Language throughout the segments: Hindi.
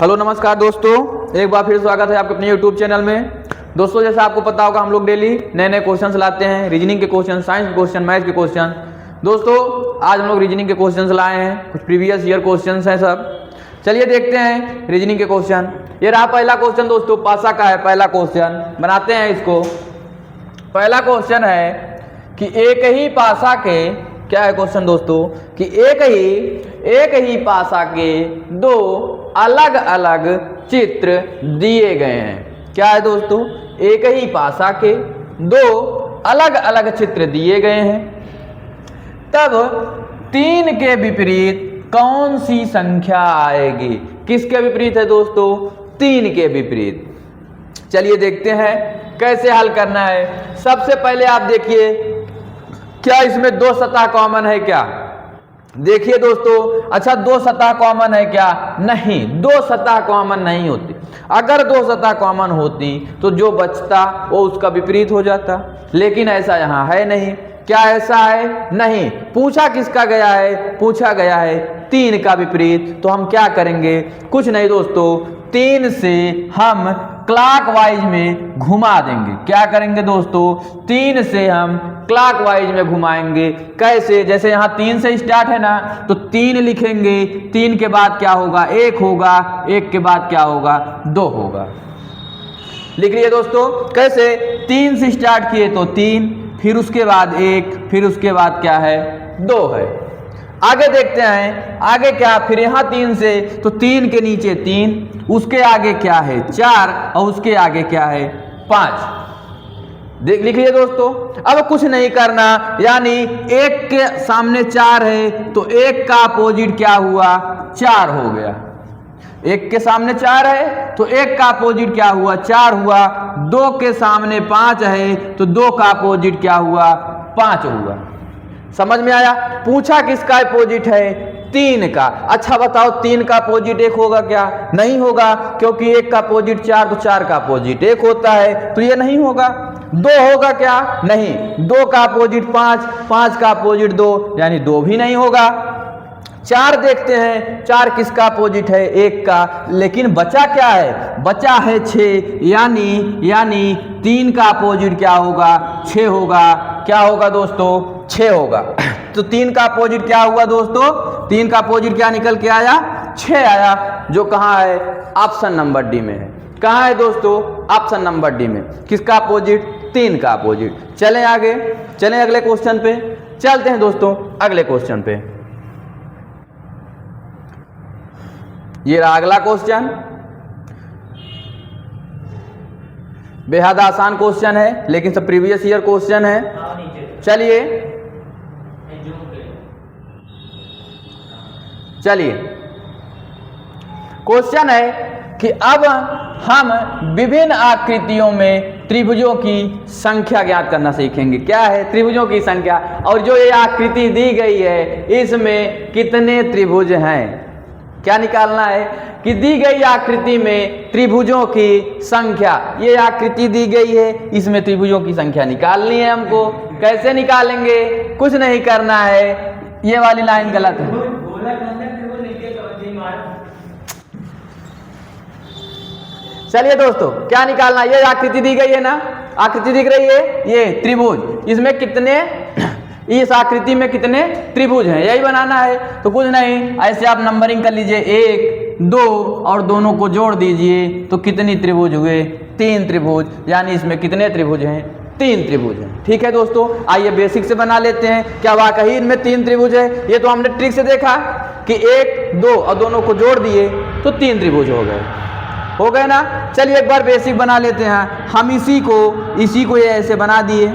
हेलो नमस्कार दोस्तों, एक बार फिर स्वागत है आपके अपने यूट्यूब चैनल में। दोस्तों जैसा आपको पता होगा हम लोग डेली नए नए क्वेश्चंस लाते हैं, रीजनिंग के क्वेश्चन, साइंस के क्वेश्चन, मैथ्स के क्वेश्चन। दोस्तों आज हम लोग रीजनिंग के क्वेश्चंस लाए हैं, कुछ प्रीवियस ईयर क्वेश्चंस हैं सब। चलिए देखते हैं रीजनिंग के क्वेश्चन। ये रहा पहला क्वेश्चन दोस्तों, पासा का है पहला क्वेश्चन, बनाते हैं इसको। पहला क्वेश्चन है कि एक ही पासा के, क्या है क्वेश्चन दोस्तों, कि एक ही पासा के दो अलग अलग चित्र दिए गए हैं। क्या है दोस्तों, एक ही पासा के दो अलग अलग चित्र दिए गए हैं, तब 3 के विपरीत कौन सी संख्या आएगी। किसके विपरीत है दोस्तों, 3 के विपरीत। चलिए देखते हैं कैसे हल करना है। सबसे पहले आप देखिए, क्या इसमें 2 सतह कॉमन है क्या। देखिए दोस्तों, अच्छा 2 सतह कॉमन है क्या, नहीं, 2 सतह कॉमन नहीं होती। अगर 2 सतह कॉमन होती तो जो बचता वो उसका विपरीत हो जाता, लेकिन ऐसा यहाँ है नहीं। क्या ऐसा है, नहीं। पूछा किसका गया है, पूछा गया है 3 का विपरीत। तो हम क्या करेंगे, कुछ नहीं दोस्तों, 3 से हम क्लॉकवाइज में घुमा देंगे। क्या करेंगे दोस्तों, 3 से हम क्लॉकवाइज में घुमाएंगे। कैसे, जैसे यहाँ 3 से स्टार्ट है ना, तो 3 लिखेंगे, 3 के बाद क्या होगा, 1 होगा, 1 के बाद क्या होगा, 2 होगा। लिख लिए दोस्तों, कैसे, 3 से स्टार्ट किए तो 3, फिर उसके बाद 1, फिर उसके बाद क्या है, 2 है। आगे देखते हैं, आगे क्या, फिर यहाँ 3 से, तो 3 के नीचे 3, उसके आगे क्या है 4, और उसके आगे क्या है 5। देख लिख लिए दोस्तों। अब कुछ नहीं करना, यानी 1 के सामने 4 है तो 1 का अपोजिट क्या हुआ, 4 हो गया। 1 के सामने 4 है तो 1 का अपोजिट क्या हुआ, 4 हुआ। 2 के सामने 5 है तो 2 का अपोजिट क्या हुआ, 5 हुआ। समझ में आया। पूछा किसका अपोजिट है, 3 का। अच्छा बताओ 3 का अपोजिट 1 होगा क्या, नहीं होगा, क्योंकि 1 का अपोजिट 4 तो 4 का अपोजिट 1 होता है, तो ये नहीं होगा। 2 होगा क्या, नहीं। 2 का अपोजिट 5, 5 का अपोजिट 2, यानी 2 भी नहीं होगा। 4 देखते हैं, 4 किसका अपोजिट है, 1 का, लेकिन बचा क्या है, बचा है 6, यानी 3 का अपोजिट क्या होगा, 6 होगा। क्या होगा दोस्तों, 6 होगा। तो 3 का अपोजिट क्या हुआ दोस्तों, 3 का अपोजिट क्या निकल के आया, 6 आया, जो कहाँ है, ऑप्शन नंबर डी में है। कहाँ है दोस्तों, ऑप्शन नंबर डी में। किसका अपोजिट, 3 का अपोजिट। चलें आगे, चलें अगले क्वेश्चन पे। चलते हैं दोस्तों अगले क्वेश्चन पे। ये रहा अगला क्वेश्चन, बेहद आसान क्वेश्चन है, लेकिन सब प्रीवियस ईयर क्वेश्चन है। चलिए क्वेश्चन है कि अब हम विभिन्न आकृतियों में त्रिभुजों की संख्या ज्ञात करना सीखेंगे। क्या है, त्रिभुजों की संख्या, और जो ये आकृति दी गई है इसमें कितने त्रिभुज हैं। क्या निकालना है कि दी गई आकृति में त्रिभुजों की संख्या, ये आकृति दी गई है, इसमें त्रिभुजों की संख्या निकालनी है हमको। कैसे निकालेंगे, कुछ नहीं करना है, ये वाली लाइन गलत है। चलिए दोस्तों, क्या निकालना, ये आकृति दी गई है ना, आकृति दिख रही है, ये त्रिभुज, इसमें कितने, इस आकृति में कितने त्रिभुज हैं, यही बनाना है। तो कुछ नहीं, ऐसे आप नंबरिंग कर लीजिए, 1, 2 और दोनों को जोड़ दीजिए तो कितनी त्रिभुज हुए, 3 त्रिभुज, यानी इसमें कितने त्रिभुज हैं, 3 त्रिभुज हैं। ठीक है दोस्तों, आइए बेसिक से बना लेते हैं। क्या वाकई इनमें 3 त्रिभुज है, ये तो हमने ट्रिक से देखा कि 1, 2 और दोनों को जोड़ दिए तो 3 त्रिभुज हो गए ना। चलिए एक बार बेसिक बना लेते हैं हम, इसी को ये ऐसे बना दिए।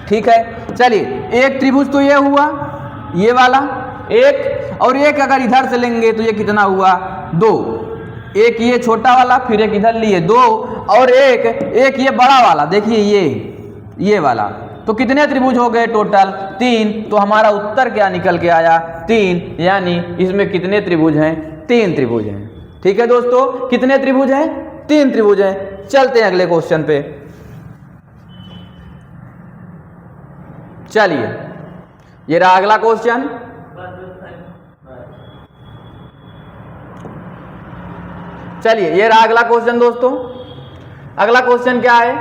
ठीक है, चलिए एक त्रिभुज तो ये हुआ, ये वाला एक, और एक अगर इधर से लेंगे तो ये कितना हुआ, 2। एक ये छोटा वाला, फिर एक इधर लिए 2, और एक ये बड़ा वाला, देखिए ये वाला, तो कितने त्रिभुज हो गए टोटल, 3। तो हमारा उत्तर क्या निकल के आया, 3, यानी इसमें कितने त्रिभुज हैं, 3 त्रिभुज हैं। ठीक है दोस्तों, कितने त्रिभुज हैं, 3 त्रिभुज हैं। चलते हैं अगले क्वेश्चन पे। चलिए ये रहा अगला क्वेश्चन। चलिए ये रहा अगला क्वेश्चन दोस्तों। अगला क्वेश्चन क्या है,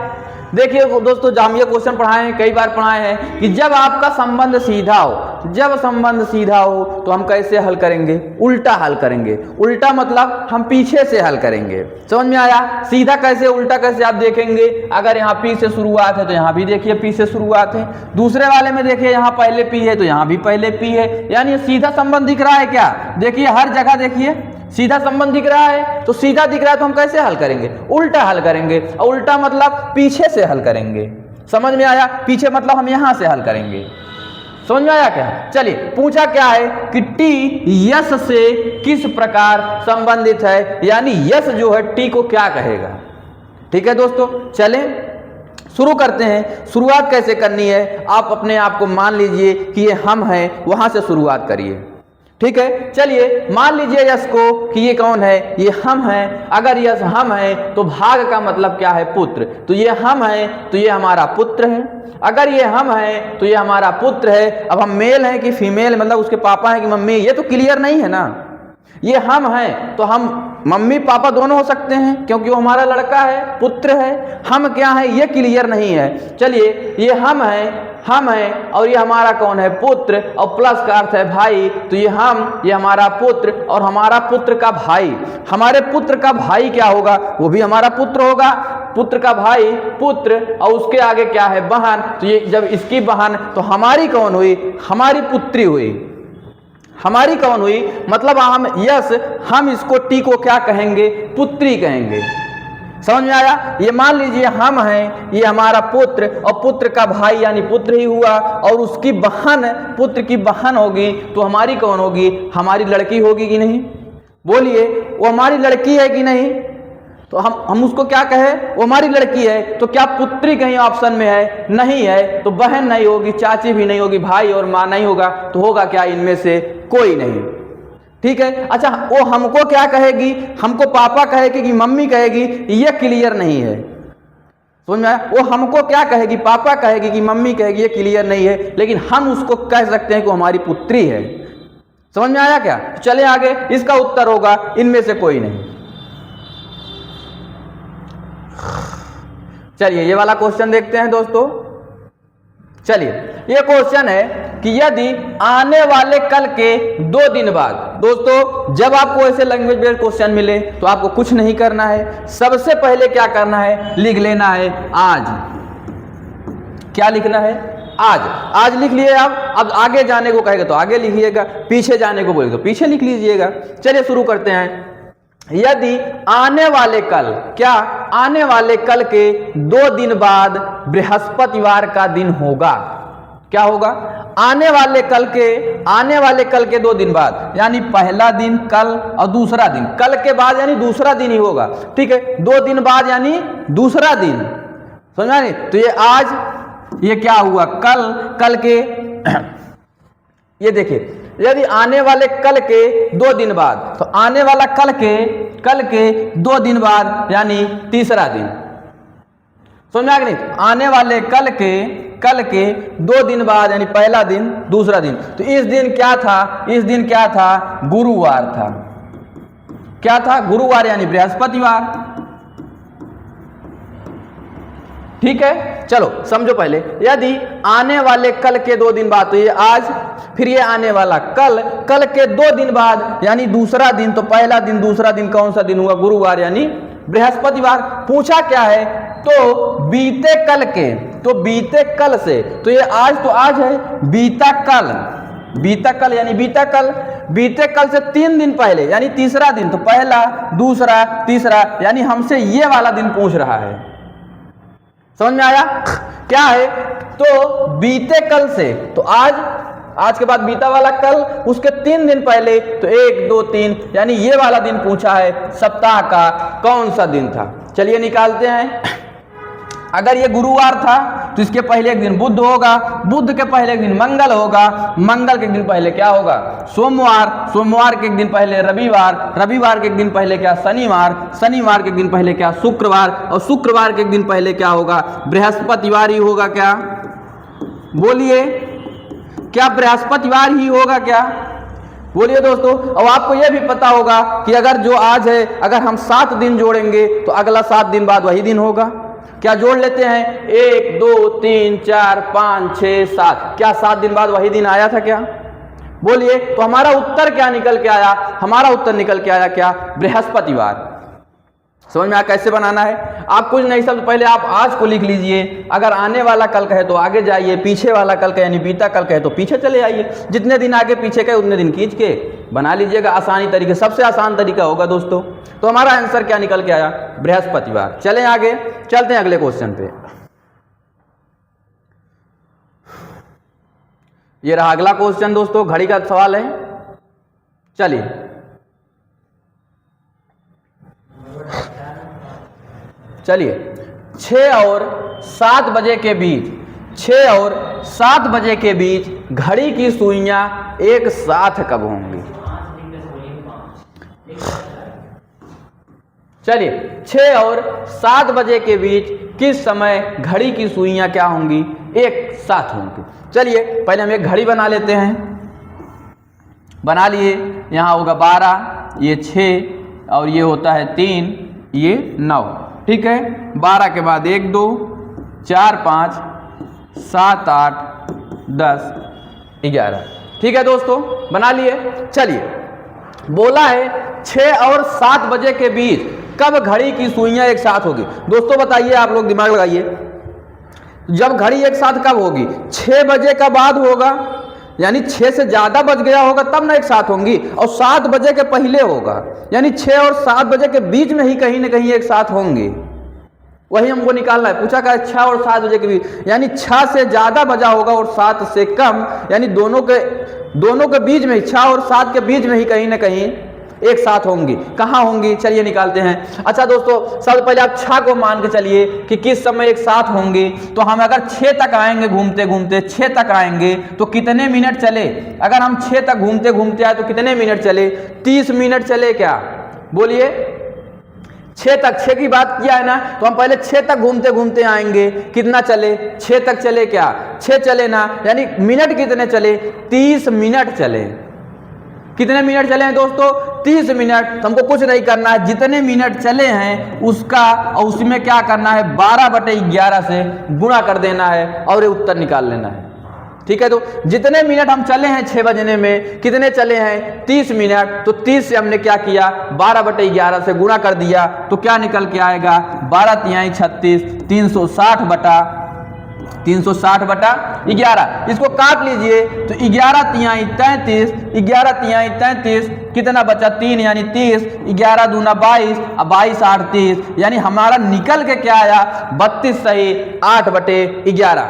देखिए दोस्तों, जब हम ये क्वेश्चन पढ़ाए हैं, कई बार पढ़ाए हैं कि जब आपका संबंध सीधा हो, जब संबंध सीधा हो तो हम कैसे हल करेंगे, उल्टा हल करेंगे। उल्टा मतलब हम पीछे से हल करेंगे। समझ में आया? सीधा कैसे, उल्टा कैसे आप देखेंगे। अगर यहाँ पी से शुरुआत है तो यहाँ भी देखिए पी से शुरुआत है, दूसरे वाले में देखिए यहाँ पहले पी है तो यहाँ भी पहले पी है, यानी सीधा संबंध दिख रहा है क्या? देखिए हर जगह देखिए सीधा संबंध दिख रहा है। तो सीधा दिख रहा है तो हम कैसे हल करेंगे, उल्टा हल करेंगे। और उल्टा मतलब पीछे से हल करेंगे। समझ में आया? पीछे मतलब हम यहां से हल करेंगे। समझ में आया क्या? चलिए पूछा क्या है कि टी यस से किस प्रकार संबंधित है, यानी यस जो है टी को क्या कहेगा। ठीक है दोस्तों, चलें शुरू करते हैं। शुरुआत कैसे करनी है, आप अपने आप को मान लीजिए कि ये हम हैं, वहां से शुरुआत करिए। ठीक है, चलिए मान लीजिए यस को कि ये कौन है, ये हम हैं। अगर यस हम है तो भाग का मतलब क्या है, पुत्र। तो ये हम है तो ये हमारा पुत्र है। अगर ये हम है तो ये हमारा पुत्र है। अब हम मेल हैं कि फीमेल, मतलब उसके पापा हैं कि मम्मी, ये तो क्लियर नहीं है ना। ये हम हैं तो हम मम्मी पापा दोनों हो सकते हैं क्योंकि वो हमारा लड़का है, पुत्र है। हम क्या है ये क्लियर नहीं है। चलिए ये हम है और ये हमारा कौन है, पुत्र, और प्लस का अर्थ है भाई। तो ये हम, ये हमारा पुत्र और हमारा पुत्र का भाई। हमारे पुत्र का भाई क्या होगा, वो भी हमारा पुत्र होगा। पुत्र का भाई पुत्र, और उसके आगे क्या है, बहन। तो ये जब इसकी बहन तो हमारी कौन हुई, हमारी पुत्री हुई। हमारी कौन हुई, मतलब हम यस, हम इसको टी को क्या कहेंगे, पुत्री कहेंगे। समझ में आया? ये मान लीजिए हम हैं, ये हमारा पुत्र, और पुत्र का भाई यानी पुत्र ही हुआ, और उसकी बहन, पुत्र की बहन होगी तो हमारी कौन होगी, हमारी लड़की होगी कि नहीं? बोलिए, वो हमारी लड़की है कि नहीं? तो हम उसको क्या कहे, वो हमारी लड़की है। तो क्या पुत्री कहीं ऑप्शन में है? नहीं है। तो बहन नहीं होगी, चाची भी नहीं होगी, भाई और माँ नहीं होगा। तो होगा क्या, इनमें से कोई नहीं। ठीक है। अच्छा, वो हमको क्या कहेगी, हमको पापा कहेगी कि मम्मी कहेगी, ये क्लियर नहीं है। समझ में आया? वो हमको क्या कहेगी, पापा कहेगी कि मम्मी कहेगी, ये क्लियर नहीं है। लेकिन हम उसको कह सकते हैं कि हमारी पुत्री है। समझ में आया क्या? चले आगे, इसका उत्तर होगा इनमें से कोई नहीं। चलिए ये वाला क्वेश्चन देखते हैं दोस्तों। चलिए ये क्वेश्चन है कि यदि आने वाले कल के 2 दिन बाद, दोस्तों जब आपको ऐसे लैंग्वेज बेस्ड क्वेश्चन मिले तो आपको कुछ नहीं करना है। सबसे पहले क्या करना है, लिख लेना है आज। क्या लिखना है, आज। आज लिख लिए आप। अब आगे जाने को कहेगा तो आगे लिखिएगा, पीछे जाने को बोलेगा तो पीछे लिख लीजिएगा। चलिए शुरू करते हैं। यदि आने वाले कल, क्या आने वाले कल के 2 दिन बाद बृहस्पतिवार का दिन होगा। क्या होगा, आने वाले कल के 2 दिन बाद, यानी पहला दिन कल और दूसरा दिन, कल के बाद यानी दूसरा दिन ही होगा। ठीक है, 2 दिन बाद यानी दूसरा दिन। समझा नहीं? तो ये आज, ये क्या हुआ, कल के ये देखिए, यदि आने वाले कल के 2 दिन बाद, तो आने वाला कल के 2 दिन बाद यानी तीसरा दिन। समझा कि नहीं? आने वाले कल के 2 दिन बाद यानी पहला दिन, दूसरा दिन। तो इस दिन क्या था, इस दिन क्या था, गुरुवार था। क्या था, गुरुवार यानी बृहस्पतिवार। ठीक है, चलो समझो पहले। यदि आने वाले कल के 2 दिन बाद, तो ये आज, फिर ये आने वाला कल के 2 दिन बाद यानी दूसरा दिन। तो पहला दिन, दूसरा दिन कौन सा दिन हुआ, गुरुवार यानी बृहस्पतिवार। पूछा क्या है, तो बीते कल के, तो बीते कल से, तो ये आज तो आज है, बीता कल यानी बीता कल से 3 दिन पहले यानी तीसरा दिन। तो पहला, दूसरा, तीसरा, यानी हमसे ये वाला दिन पूछ रहा है। समझ में आया क्या है? तो बीते कल से, तो आज के बाद बीता वाला कल, उसके 3 दिन पहले, तो 1 2 3 यानी ये वाला दिन पूछा है। सप्ताह का कौन सा दिन था, चलिए निकालते हैं। अगर ये गुरुवार था तो इसके पहले एक दिन बुध होगा, बुध के पहले एक दिन मंगल होगा, मंगल के एक दिन पहले क्या होगा, सोमवार, सोमवार के एक दिन पहले रविवार, रविवार के एक दिन पहले क्या, शनिवार, शनिवार के एक दिन पहले क्या, शुक्रवार, और शुक्रवार के एक दिन पहले क्या होगा, बृहस्पतिवार ही होगा। क्या बोलिए, क्या बृहस्पतिवार ही होगा क्या? बोलिए दोस्तों। और आपको यह भी पता होगा कि अगर जो आज है, अगर हम 7 दिन जोड़ेंगे तो अगला 7 दिन बाद वही दिन होगा। क्या जोड़ लेते हैं? 1 2 3 4 5 6 7। क्या 7 दिन बाद वही दिन आया था क्या? बोलिए। तो हमारा उत्तर क्या निकल के आया? हमारा उत्तर निकल के आया क्या? बृहस्पतिवार। समझ में आया कैसे बनाना है? आप कुछ नहीं, सबसे पहले आप आज को लिख लीजिए। अगर आने वाला कल कहे तो आगे जाइए, पीछे वाला कल कहे यानी बीता कल कहे तो पीछे चले आइए। जितने दिन आगे पीछे कहे उतने दिन खींच के बना लीजिएगा आसानी तरीके। सबसे आसान तरीका होगा दोस्तों। तो हमारा आंसर क्या निकल के आया? बृहस्पतिवार। चलें आगे, चलते हैं अगले क्वेश्चन पे। ये रहा अगला क्वेश्चन दोस्तों, घड़ी का सवाल है। चलिए चलिए 6 और 7 बजे के बीच, 6 और 7 बजे के बीच घड़ी की सुइयां एक साथ कब होंगी? चलिए 6 और 7 बजे के बीच किस समय घड़ी की सुइयां क्या होंगी? एक साथ होंगी। चलिए पहले हम एक घड़ी बना लेते हैं। बना लिए। यहाँ होगा 12, ये 6 और ये होता है 3, ये 9। ठीक है। 12 के बाद 1 2 4 5 7 8 10 11। ठीक है दोस्तों, बना लिए। चलिए बोला है 6 और 7 बजे के बीच कब घड़ी की सुइयां एक साथ होगी? दोस्तों बताइए, आप लोग दिमाग लगाइए। जब घड़ी एक साथ कब होगी? 6 बजे का बाद होगा, यानी 6 से ज्यादा बज गया होगा तब ना एक साथ होंगी। और 7 बजे के पहले होगा, यानी 6 और 7 बजे के बीच में ही कहीं ना कहीं एक साथ होंगे। वही हमको निकालना है। पूछा क्या? 6 और 7 बजे के बीच, यानी 6 से ज्यादा बजा होगा और 7 से कम, यानी दोनों के बीच में, 6 और 7 के बीच में ही कहीं ना कहीं एक साथ होंगी। कहाँ होंगी? चलिए निकालते हैं। अच्छा दोस्तों, सबसे पहले आप 6 को मान के चलिए कि किस समय एक साथ होंगी। तो हम अगर 6 तक आएंगे, घूमते घूमते 6 तक आएंगे तो कितने मिनट चले? अगर हम 6 तक घूमते घूमते आए तो कितने मिनट चले? 30 मिनट चले क्या? बोलिए। 6 तक, 6 की बात किया है ना, तो हम पहले 6 तक घूमते घूमते आएंगे। कितना चले? 6 तक चले क्या? 6 चले ना, यानी मिनट कितने चले? 30 मिनट चले। कितने मिनट चले हैं दोस्तों? 30 मिनट। तो हमको कुछ नहीं करना है, जितने मिनट चले हैं उसका और उसमें क्या करना है? 12/11 से गुणा कर देना है और ये उत्तर निकाल लेना है। ठीक है। तो जितने मिनट हम चले हैं 6 बजने में, कितने चले हैं? 30 मिनट। तो 30 से हमने क्या किया? 12/11 से गुणा कर दिया तो क्या निकल के आएगा? 12 तिहाई 36, 360/11। इसको काट लीजिए तो 11 तिहाई 33, 11 तिहाई 33 कितना बचा? 3 यानी 30, 11 दूना 22, 22 8 30, यानी हमारा निकल के क्या आया? 32 सही 8/11।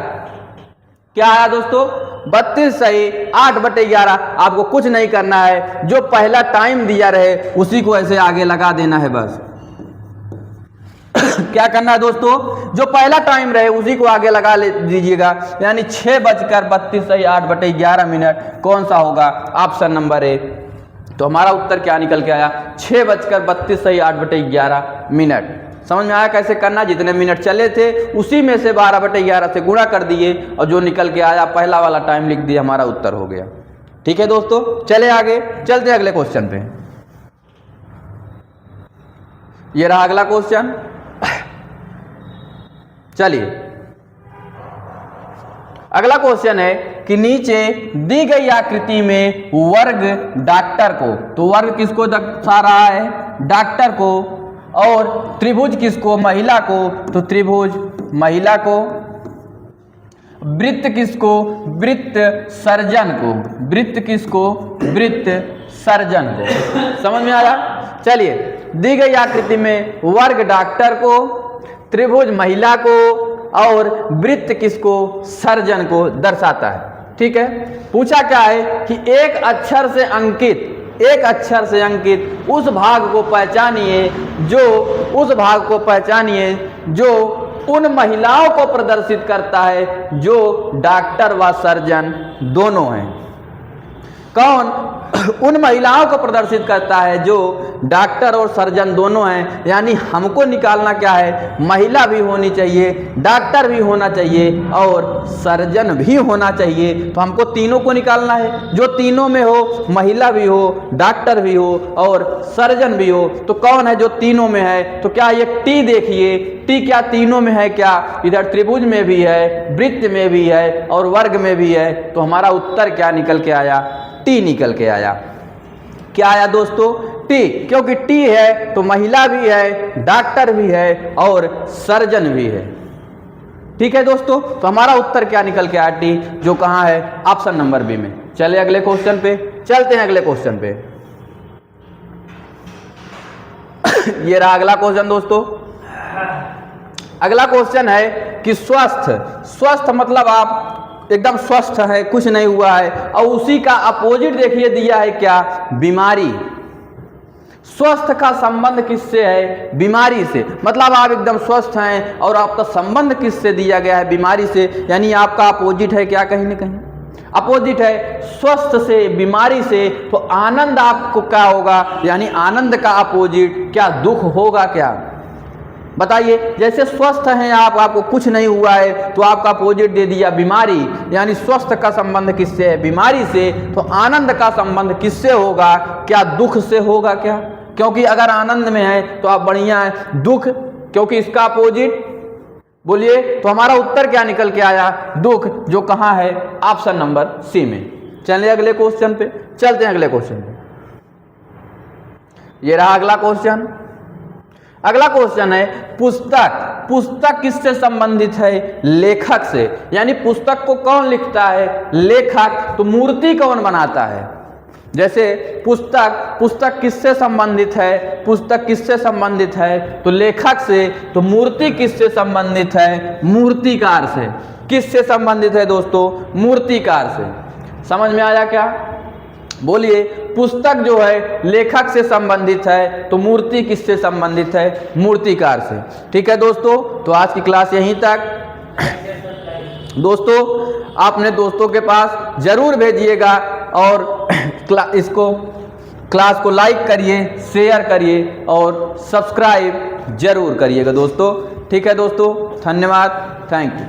क्या आया दोस्तों? 32 सही 8/11। आपको कुछ नहीं करना है, जो पहला टाइम दिया रहे उसी को ऐसे आगे लगा देना है बस। क्या करना है दोस्तों? जो पहला टाइम रहे उसी को आगे लगा दीजिएगा, यानी 6:32 सही 8/11 मिनट कौन सा होगा? Option number A. तो हमारा उत्तर क्या निकल के आया? 6:32 सही 8/11 मिनट। समझ में आया कैसे करना? जितने मिनट चले थे उसी में से 12/11 से गुणा कर दिए और जो निकल के आया पहला वाला टाइम लिख दिया, हमारा उत्तर हो गया। ठीक है दोस्तों, चले आगे, चलते अगले क्वेश्चन पे। ये रहा अगला क्वेश्चन। चलिए अगला क्वेश्चन है कि नीचे दी गई आकृति में वर्ग डॉक्टर को, तो वर्ग किसको दर्शा रहा है? डॉक्टर को। और त्रिभुज किसको? महिला को, तो त्रिभुज महिला को। वृत्त किसको? वृत्त सर्जन को। वृत्त किसको? वृत्त सर्जन को। समझ में आया? चलिए, दी गई आकृति में वर्ग डॉक्टर को, त्रिभुज महिला को और वृत्त किसको? सर्जन को दर्शाता है। ठीक है। पूछा क्या है कि एक अक्षर से अंकित उस भाग को पहचानिए जो उन महिलाओं को प्रदर्शित करता है जो डॉक्टर व सर्जन दोनों हैं। कौन उन महिलाओं को प्रदर्शित करता है जो डॉक्टर और सर्जन दोनों हैं, यानी हमको निकालना क्या है, महिला भी होनी चाहिए, डॉक्टर भी होना चाहिए और सर्जन भी होना चाहिए। तो हमको तीनों को निकालना है, जो तीनों में हो, महिला भी हो, डॉक्टर भी हो और सर्जन भी हो। तो कौन है जो तीनों में है, तो क्या ये टी देखिए, टी क्या तीनों में है क्या, इधर त्रिभुज में भी है, वृत्त में भी है और वर्ग में भी है। तो हमारा उत्तर क्या निकल के आया, टी निकल के आया। क्या आया दोस्तों, टी, क्योंकि टी है तो महिला भी है, डॉक्टर भी है और सर्जन भी है। ठीक है दोस्तों, तो हमारा उत्तर क्या निकल के आया, टी, जो कहां है, ऑप्शन नंबर बी में। चले अगले क्वेश्चन पे, चलते हैं अगले क्वेश्चन पे। ये रहा अगला क्वेश्चन दोस्तों। अगला क्वेश्चन है कि स्वस्थ, स्वस्थ मतलब आप एकदम स्वस्थ है, कुछ नहीं हुआ है, और उसी का अपोजिट देखिए दिया है क्या, बीमारी। स्वस्थ का संबंध किससे है, बीमारी से। मतलब आप एकदम स्वस्थ हैं और आपका संबंध किससे दिया गया है, बीमारी से। यानी आपका अपोजिट है क्या, कहीं ना कहीं अपोजिट है स्वस्थ से, बीमारी से। तो आनंद आपको क्या होगा, यानी आनंद का अपोजिट क्या, दुख होगा क्या, बताइए। जैसे स्वस्थ हैं आप, आपको कुछ नहीं हुआ है, तो आपका अपोजिट दे दिया बीमारी, यानी स्वस्थ का संबंध किससे है, बीमारी से। तो आनंद का संबंध किससे होगा, क्या दुख से होगा क्या, क्योंकि अगर आनंद में है तो आप बढ़िया है, दुख क्योंकि इसका अपोजिट, बोलिए। तो हमारा उत्तर क्या निकल के आया, दुख, जो कहाँ है, ऑप्शन नंबर सी में। चलिए अगले क्वेश्चन पे, चलते हैं अगले क्वेश्चन पे। ये रहा अगला क्वेश्चन। अगला क्वेश्चन है पुस्तक, पुस्तक किससे संबंधित है, लेखक से। यानी पुस्तक को कौन लिखता है, लेखक। तो मूर्ति कौन बनाता है, जैसे पुस्तक, पुस्तक किससे संबंधित है, पुस्तक किससे संबंधित है, तो लेखक से। तो मूर्ति किससे संबंधित है, मूर्तिकार से। किससे संबंधित है दोस्तों, मूर्तिकार से। समझ में आया क्या, बोलिए। पुस्तक जो है लेखक से संबंधित है, तो मूर्ति किससे संबंधित है, मूर्तिकार से। ठीक है दोस्तों, तो आज की क्लास यहीं तक। दोस्तों आपने दोस्तों के पास जरूर भेजिएगा और इसको क्लास को लाइक करिए, शेयर करिए और सब्सक्राइब जरूर करिएगा दोस्तों। ठीक है दोस्तों, धन्यवाद, थैंक यू।